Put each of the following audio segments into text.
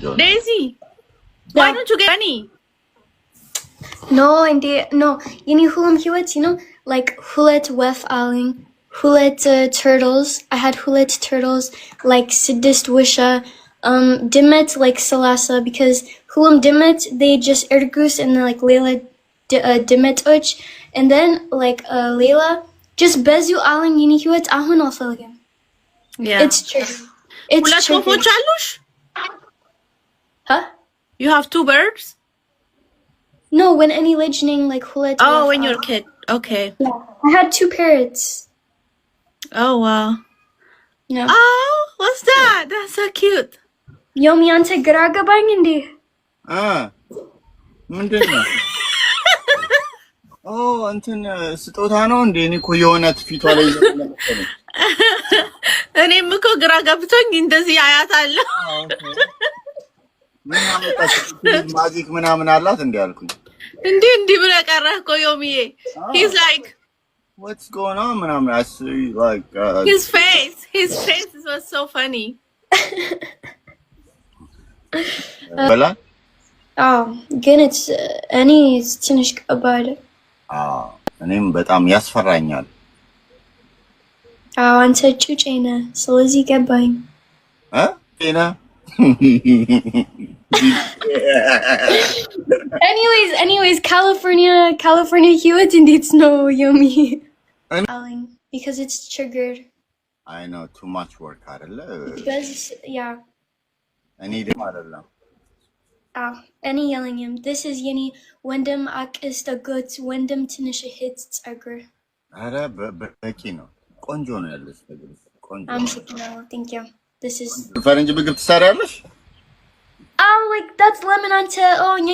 Daisy, why don't you get any? No, indeed, no. You need hulam hiwet, you know, like hulet wef aling, hulet turtles. I had hulet turtles, like sidist wisha, dimet like salasa, because hulam dimet they just ergus and then like Layla dimet uch, and then like Layla just bezu aling you need hiwet ahun also again. Yeah. It's true. It's true. Huh? You have 2 birds? No, when any legioning like hulet. Oh, when you're a kid. Okay. Yeah. I had 2 parrots. Oh, wow. Yeah. Oh, what's that? That's so cute. Yomi ante graga bangindi. ምንድነው? እንትን ስጦታ ነው እንዴ? እኔ እኮ የሆነት ፊቷ ላይ እየተመለከተኝ እኔም እኮ ግራ ገብቶኝ እንደዚህ አያታለሁ። ምን አመጣች? ማጂክ ምናምን አላት እንዴ አልኩኝ። እንዲህ ብለህ ቀረህ እኮ ዮሚዬ። He's like what's going on ምናምን I see like his face was so funny. በላ ግን እኔ ትንሽ ከባድ እኔም በጣም ያስፈራኛል። አንተ ጩጬ ነህ፣ ስለዚህ ገባኝ። ጤና anyways California Hewitt indeed snow Yomi because it's triggered. I know too much work አይደለ? Yeah. I need him አይደለም። Any yelling him. This is Yeni Wendem Ak is the goods Wendem ትንሽ hits ጸጉር አረ በቂ ነው። ቆንጆ ነው ያለሽ ነገር ቆንጆ። Thank you. This is ፈረንጅ ምግብ ትሰሪያለሽ? Like that's lemon onto ኛ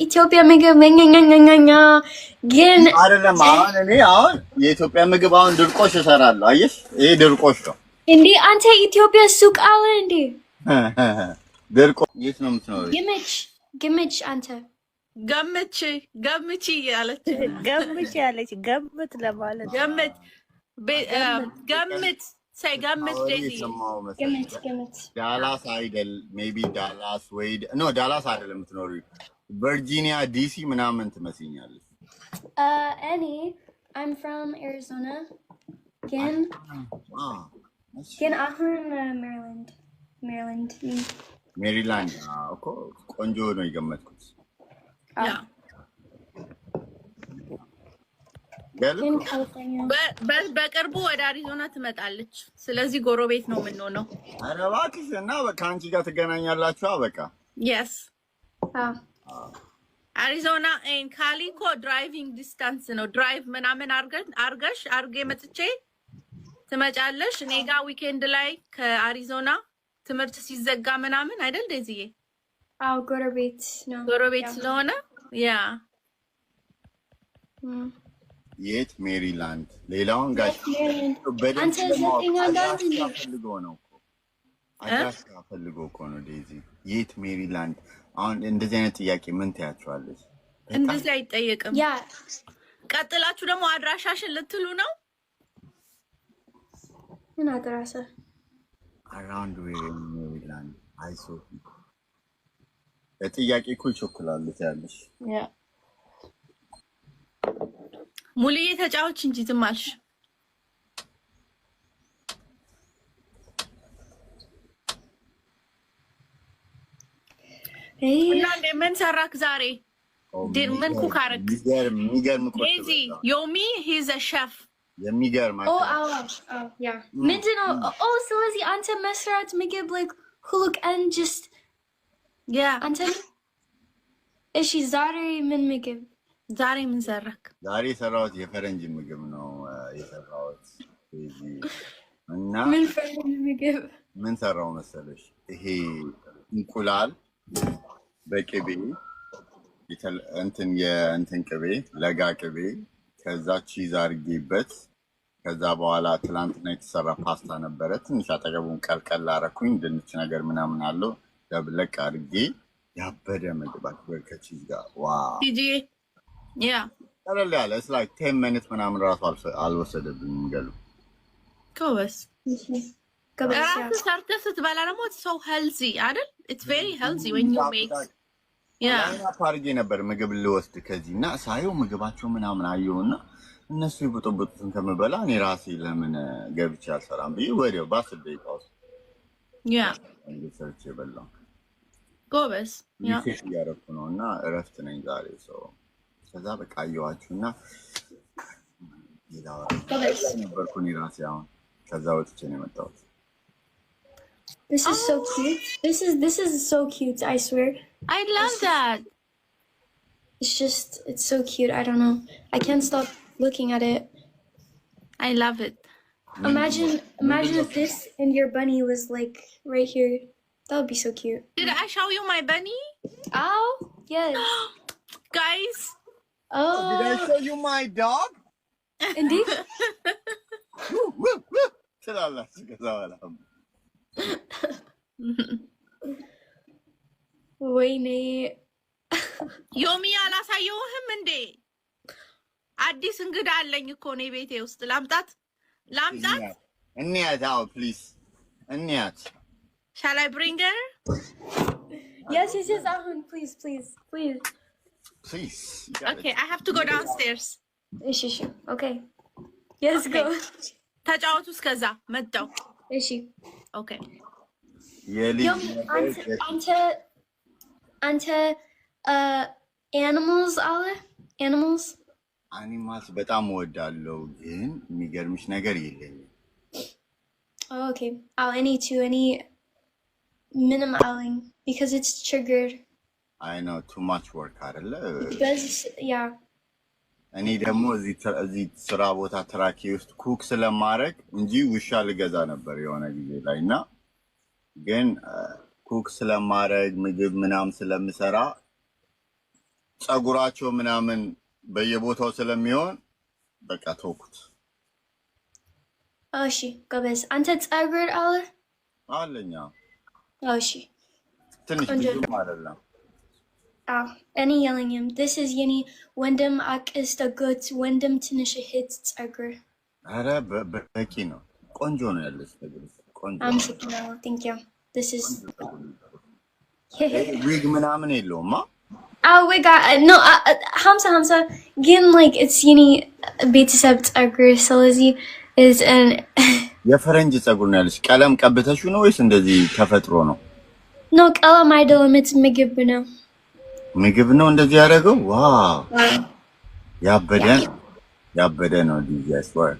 ኢትዮጵያ ምግብ ኛ ግን አይደለም። እኔ የኢትዮጵያ ምግብ ድርቆሽ እሰራለሁ። አየሽ ይሄ ድርቆሽ ነው እንዴ? አንተ ኢትዮጵያ ሱቅ አለ እንዴ? ድርቆ የት ነው የምትኖሪው? ግምች አንተ ገምቺ ያለች ገምት ለማለት ገምት say ገምት Daisy ገምት ዳላስ አይደል? ሜቢ ዳላስ ወይ ኖ ዳላስ አይደለም የምትኖሪው ቨርጂኒያ ዲሲ ምናምን ትመስኛለሽ። I'm from Arizona. ግን አሁን ሜሪላንድ እኮ ቆንጆ ነው የገመትኩት። በቅርቡ ወደ አሪዞና ትመጣለች። ስለዚህ ጎረቤት ነው የምንሆነው። ኧረ እባክሽ እና ከአንቺ ጋር ትገናኛላችሁ። በቃ yes አሪዞና ኤን ካሊኮ ድራይቪንግ ዲስታንስ ነው። ድራይቭ ምናምን አርጌ መጥቼ ትመጫለሽ እኔ ጋር ዊኬንድ ላይ ከአሪዞና ትምህርት ሲዘጋ ምናምን አይደል ዴዚዬ? ጎረቤት ነው። ጎረቤት ስለሆነ ያ የት ሜሪላንድ ሌላውን ጋሽ አንተ ዘጠኛ ጋር ፈልጎ እኮ ነው ዴዚ። የት ሜሪላንድ? አሁን እንደዚህ አይነት ጥያቄ ምን ትያቸዋለሽ? እንደዚህ አይጠየቅም። ያ ቀጥላችሁ ደግሞ አድራሻሽን ልትሉ ነው? ምን አድራሻ? around where in Maryland? አይሶ ጥያቄ እኮ ይቸኩላል ያለሽ። ያ ሙሉዬ ተጫዎች እንጂ ዝም አልሽ። እና ምን ሰራክ ዛሬ? ምን ኩክ አደረክ? የሚገርም ዴዚ ዮሚ he's a chef የሚገርም ያ ምንድነው? ስለዚህ አንተ መስራት ምግብ like ሁሉክ and just አንተ እሺ ዛሬ ምን ምግብ? ዛሬ ምን ሰራክ? ዛሬ የሰራሁት የፈረንጅ ምግብ ነው የሰራሁት። እና ምን ፈረንጅ ምግብ? ምን ሰራው መሰለሽ? ይሄ እንቁላል በቅቤ እንትን ቅቤ ለጋ ቅቤ ከዛ ቺዝ አድርጌበት ከዛ በኋላ ትላንትና የተሰራ ፓስታ ነበረ። ትንሽ አጠገቡን ቀልቀል አደረኩኝ። ድንች ነገር ምናምን አለው ደብለቅ አድርጌ ያበደ ምግብ ከቺዝ ጋር ዋው ቀለል ያለ it's like 10 minutes ምናምን ራሱ አልወሰደብኝም። ገሉ ጎበዝ ሰርተህ ስትበላ ደግሞ ሰው ሄልዚ አይደል? it's very healthy when you make. Yeah. አድርጌ ነበር ምግብ ልወስድ ከዚህና ሳየው ምግባቸው ምናምን አየውና እነሱ ይበጠበጡትን ከምበላ እኔ ራሴ ለምን ገብቼ አልሰራም ብዬ ወዲያው በ10 ደቂቃ ውስጥ ሰርቼ በላሁ። ጎበዝ ያረኩ ነውና እረፍት ነኝ ዛሬ ሰው ከዛ በቃ አየዋችሁና ነበርኩኝ ራሴ አሁን ከዛ ወጥቼ ነው የመጣሁት። This is so cute. This is so cute, I swear. I love that. It's so cute. I don't know. I can't stop looking at it. I love it. Imagine if this and your bunny was like right here. That would be so cute. Did I show you my bunny? Oh, yes. Guys. Oh. Did I show you my dog? Indeed. ወይኔ ዮሚ አላሳየውህም እንዴ? አዲስ እንግዳ አለኝ እኮ ነው ቤቴ ውስጥ። ላምጣት እንያት አው ፕሊዝ እንያት። Shall I bring her? Yes, አሁን please. Okay, I have to go downstairs. እሺ okay. Yes, go. ተጫወቱ እስከዛ መጣው። እሺ okay. አንተ animals አለ animals በጣም ወዳለው ግን የሚገርምሽ ነገር የለኝም። Okay. Any minimum aling because it's triggered. I know too much work አይደለ? Yeah. እኔ ደግሞ እዚህ ስራ ቦታ ትራኪ ውስጥ ኩክ ስለማረግ እንጂ ውሻ ልገዛ ነበር የሆነ ጊዜ ላይና ግን ኩክ ስለማረግ ምግብ ምናምን ስለምሰራ ጸጉራቸው ምናምን በየቦታው ስለሚሆን በቃ ተውኩት። እሺ ጎበዝ። አንተ ጸጉር አለኛ? እሺ ትንሽ ብዙም አይደለም። እኔ የለኝም። this is የኔ ወንድም አክስት አጎት ወንድም ትንሽ እህት ጸጉር። ኧረ በቂ ነው። ቆንጆ ነው ያለሽ ነገር ቆንጆ። thank you. This is ዊግ ምናምን የለውም? we got no hamsa ግን like it's የኔ ቤተሰብ ጸጉር ስለዚህ is an የፈረንጅ ጸጉር ነው ያለሽ። ቀለም ቀብተሽው ነው ወይስ እንደዚህ ተፈጥሮ ነው? no ቀለም አይደለም it's ምግብ ነው እንደዚህ ያደረገው። ዋው ያበደ ነው ዲጂስ ወር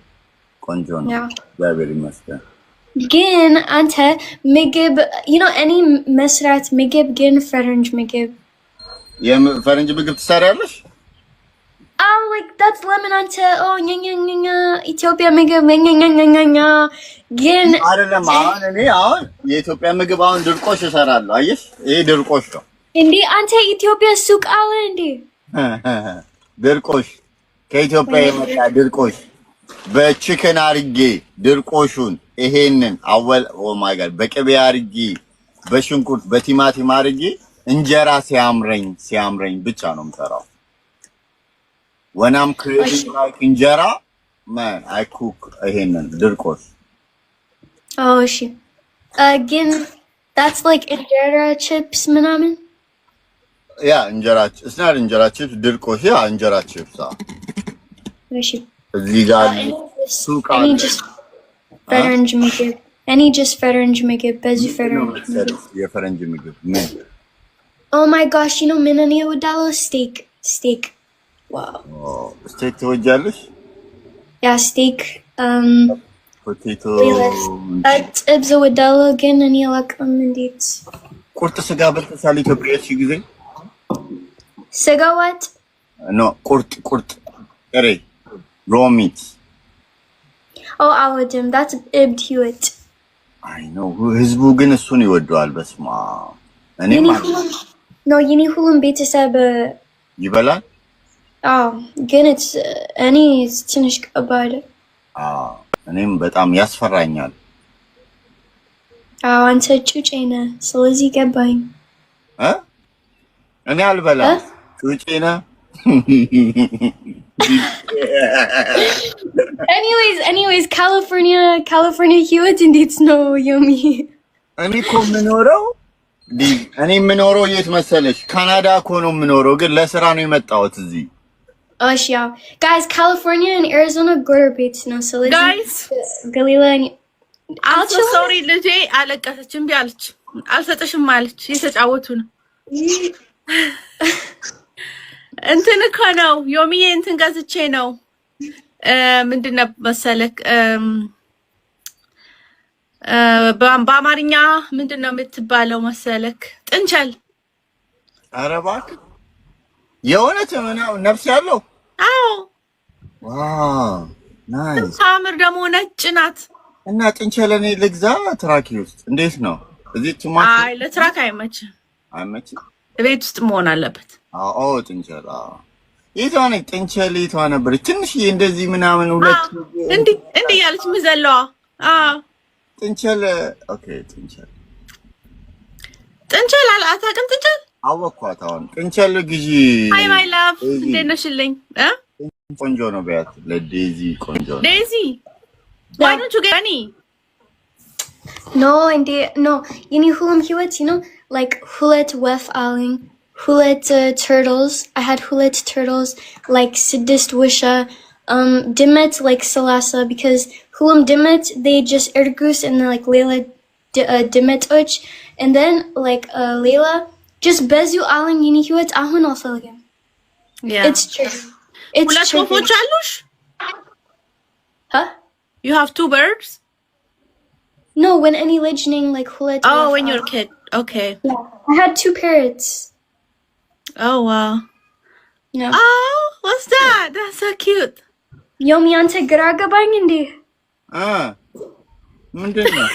ቆንጆ ነው። እግዚአብሔር ይመስገን። ግን አንተ ምግብ any መስራት ምግብ ግን ፈረንጅ ምግብ የፈረንጅ ምግብ ትሰሪያለሽ? like that's lemon አንተ ኛኛኛ ኢትዮጵያ ምግብ ኛኛኛ ግን አይደለም። አሁን የኢትዮጵያ ምግብ አሁን ድርቆሽ እሰራለሁ። አየሽ ይሄ ድርቆሽ ነው እንዴ? አንተ ኢትዮጵያ ሱቅ አለ እንዴ? ድርቆሽ ከኢትዮጵያ የመጣ ድርቆሽ በቺክን አርጌ ድርቆሹን ይሄንን አወል ማይ ጋድ በቅቤ አርጌ በሽንኩርት በቲማቲም አርጌ እንጀራ ሲያምረኝ ብቻ ነው የምሰራው። when I'm creating like እንጀራ man I cook ይሄንን ድርቆሽ። እሺ ግን that's like እንጀራ chips ምናምን እንጀራ it's not እንጀራ chips ድርቆሽ እንጀራ chips እሺ እዚህ ጋር ሱቅ አለ ፈረንጅ ምግብ ፈረንጅ ምግብ በዚህ ፈረንጅ የፈረንጅ ምግብ ምን oh my gosh ምን እኔ እወዳለሁ steak wow steak ትወጃለሽ? steak potato ጥብስ እወዳለሁ ግን እኔ አላውቅም እንዴት ቁርጥ ስጋ በልተሻል ኢትዮጵያ ጊዜ? ስጋ what? no ቁርጥ ጥሬ raw meat. አልወድም that's እብድ ህይወት። I know ህዝቡ ግን እሱን ይወደዋል። በስማ እኔ የኔ ሁሉም ቤተሰብ ይበላል። ግን እኔ ትንሽ ከባድ። እኔም በጣም ያስፈራኛል። አንተ ጩጬ ነህ ስለዚህ ገባኝ። እኔ አልበላም። ጩጬ ነህ anyways California ህይወት እንዴት ነው ዮሚ? እኔ እኮ የምኖረው እኔ የምኖረው የት መሰለሽ? ካናዳ እኮ ነው የምኖረው፣ ግን ለስራ ነው የመጣሁት እዚህ። እሺ ያው guys, California and Arizona ጎረቤት ነው። ስለዚህ guys ገሊላ I'm so sorry ልጄ አለቀሰች፣ እምቢ አለች፣ አልሰጥሽም አለች። የተጫወቱ ነው። እንትን እኮ ነው ዮሚዬ፣ እንትን ገዝቼ ነው ምንድን ነው መሰለክ በአማርኛ ምንድን ነው የምትባለው መሰለክ? ጥንቸል። ኧረ እባክህ የእውነት ምናምን ነፍስ ያለው? አዎ። ዋው ናይስ። ታምር ደግሞ ነጭ ናት። እና ጥንቸል እኔ ልግዛ ትራኪ ውስጥ እንዴት ነው? እዚህ ቱማት? አይ ለትራክ አይመችም። አይመችም? ቤት ውስጥ መሆን አለበት። አዎ ጥንቸል። አዎ የቷ ነች ጥንቸል? የቷ ነበረች? ትንሽዬ እንደዚህ ምናምን ሁለት እንዲህ ያለች ምዘለዋ። አዎ ጥንቸል። ኦኬ ጥንቸል አታውቅም? ጥንቸል አወኳት። አሁን ጥንቸል ግዢ። አይ ማይ ላቭ እንዴት ነሽልኝ? ቆንጆ ነው ቢያት ለዴዚ ቆንጆ ነው። ዴዚ why don't you get any? No, no. Yini hulam hiwet, like hulet wef aling, hulet turtles. I had hulet turtles, like sidist wisha, dimet like salasa, because hulam dimet they just ergus and then like Layla dimet uch, and then like Layla just bezu aling yini hiwet ahun also again. Yeah, it's true. It's true. Huh? You have 2 birds? No, when any legending like hulet. Oh, when you're a kid. Okay. Yeah. I had 2 parrots. Oh wow. Yeah. Oh, what's that? That's so cute. Yomi ante graga bangindi. ምንድነው?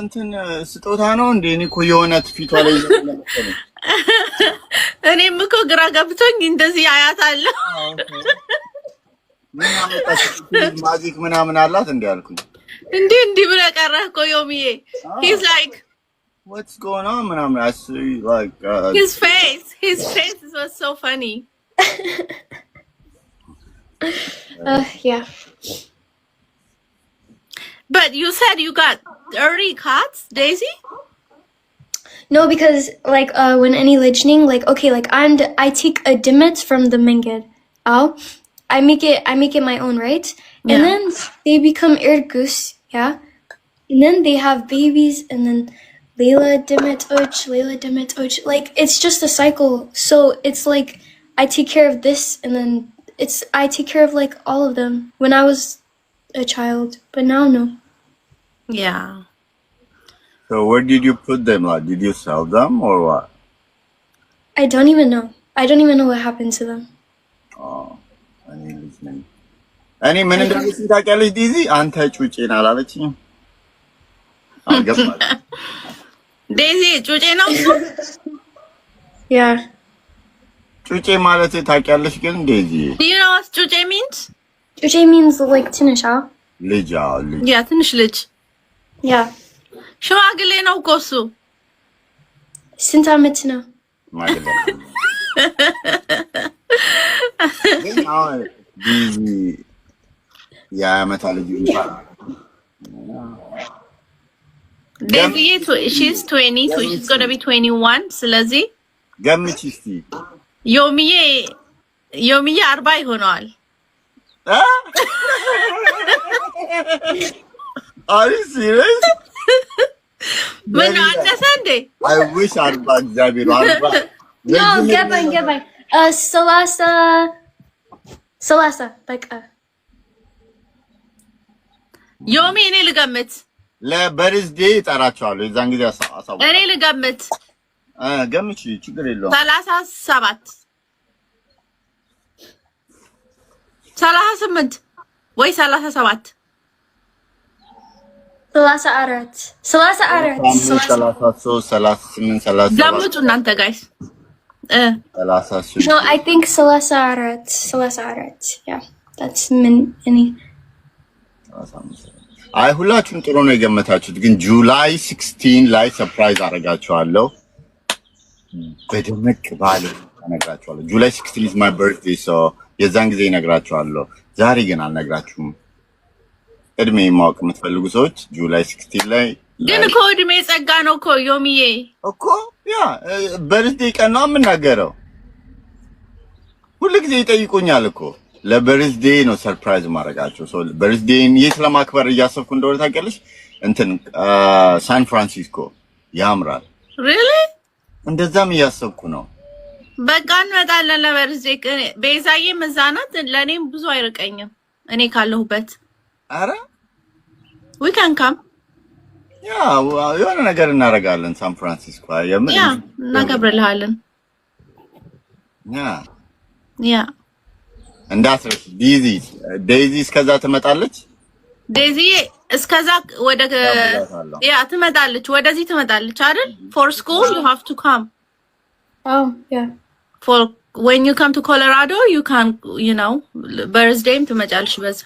እንትን ስጦታ ነው እንዴ? እኔ እኮ የሆነት ፊቷ ላይ ይዘመለከለ እኔም እኮ ግራ ገብቶኝ እንደዚህ አያት አለ። ምን አመጣሽ? ማጂክ ምናምን አላት እንዴ አልኩኝ። እንዲህ ብለ ቀረህ እኮ ዮሚዬ። He's like what's going on ምናምን I see like his face was so funny. Yeah. But you said you got 30 cats, Daisy? No, because like when any legending like okay, like I take a dimmet from the menged. I make it my own, right? Yeah. And then they become ergus, yeah? And then they have babies and then Layla Demet Uch. Like it's just a cycle. So it's like I take care of this and then I take care of like all of them when I was a child, but now no. Yeah. So where did you put them? Like did you sell them or what? I don't even know. I don't even know what happened to them. Oh. እኔ ምን እንደዚህ ታውቂያለሽ ዲዚ? አንተ ጩጬን አላለችኝም። አልገባም። ዴዚ ጩጬ ነው? ያ ጩጬ ማለት ታውቂያለሽ ግን ዴዚ? Do you know what ጩጬ means? ጩጬ means like ትንሽ ልጅ። ያ ትንሽ ልጅ። ያ ሽማግሌ ነው እኮ እሱ። ስንት ዓመት ነው? ማለት የዓመት ልጅ እንኳን she's 20, so she's going to be 21. ስለዚህ ገምቺ እስቲ። ዮሚዬ 40 ይሆነዋል። Are you serious? ምን አነሰ እንዴ? I wish 40 እግዚአብሔር 40 No, ገባኝ ሰላሳ በቃ ዮሚ እኔ ልገምት። ለበርዝዴ እጠራቸዋለሁ የዛን ጊዜ አሳውቅ። እኔ ልገምት። ገምቺ ችግር የለውም። 37 38 ወይ 37 34 38 ገምቱ እናንተ ጋይስ። No, I think 34. Yeah, that's any. አይ ሁላችሁም ጥሩ ነው የገመታችሁት፣ ግን ጁላይ 16 ላይ ሰርፕራይዝ አደርጋችኋለሁ። በደመቅ ባለ እነግራችኋለሁ። ጁላይ 16 is my birthday, so የዛን ጊዜ እነግራችኋለሁ። ዛሬ ግን አልነግራችሁም። እድሜ ማወቅ የምትፈልጉ ሰዎች ጁላይ 16 ላይ ግን እኮ እድሜ ጸጋ ነው እኮ ዮሚዬ እኮ ያ በርዝዴ ቀን ነው የምናገረው። ሁልጊዜ ይጠይቁኛል እኮ ለበርዝዴ ነው ሰርፕራይዝ ማድረጋቸው። ሶ በርዝዴን የት ለማክበር እያሰብኩ እንደሆነ ታውቂያለሽ? እንትን ሳን ፍራንሲስኮ ያምራል። ሪሊ እንደዛም እያሰብኩ ነው። በቃ እንመጣለን ለበርዝዴ። ቤዛዬም እዛ ናት። ለእኔም ብዙ አይርቀኝም እኔ ካለሁበት። አረ ዊ ካን ካም ያ የሆነ ነገር እናደርጋለን። ሳን ፍራንሲስኮ የምን ያ እናከብርልሃለን። ያ እንዳትረሽ ዴዚ እስከዛ ትመጣለች። ዴዚ እስከዛ ወደ ያ ትመጣለች፣ ወደዚህ ትመጣለች አይደል? ፎር ስኩል ዩ ሃቭ ቱ ካም። Oh, yeah. For when you come to Colorado, you can, you know, birthday ትመጫለሽ በዛ።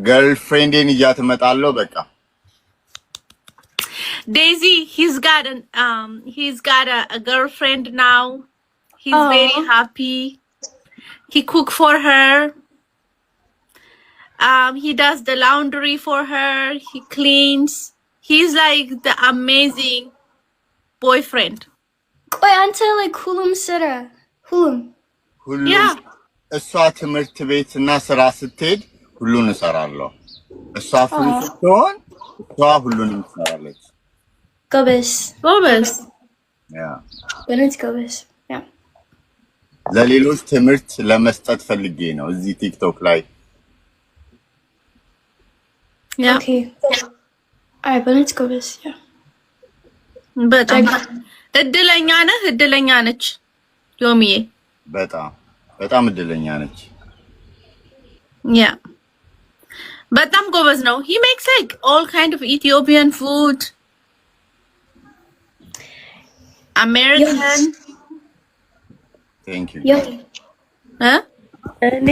ገርልፍሬንዴን ይዣት እመጣለሁ። በቃ Daisy, he's got a girlfriend now. He's very happy. He cook for her. He does the laundry for her. He cleans. He's like the amazing boyfriend. ቆይ አንተ like ሁሉም ስራ ሁሉም እሷ ትምህርት ቤት እና ስራ ስትሄድ ሁሉን እሰራለሁ። እሷ ፍሪ ስትሆን እሷ ሁሉንም ትሰራለች። ጎበዝ ያ በእውነት ጎበዝ። ያ ለሌሎች ትምህርት ለመስጠት ፈልጌ ነው እዚህ ቲክቶክ ላይ። ያ ኦኬ አይ በእውነት ጎበዝ። ያ በጣም እድለኛ ነህ፣ እድለኛ ነች ዮሚዬ። በጣም እድለኛ ነች። ያ በጣም ጎበዝ ነው። he makes like all kind of Ethiopian food, American. Thank you. እኔ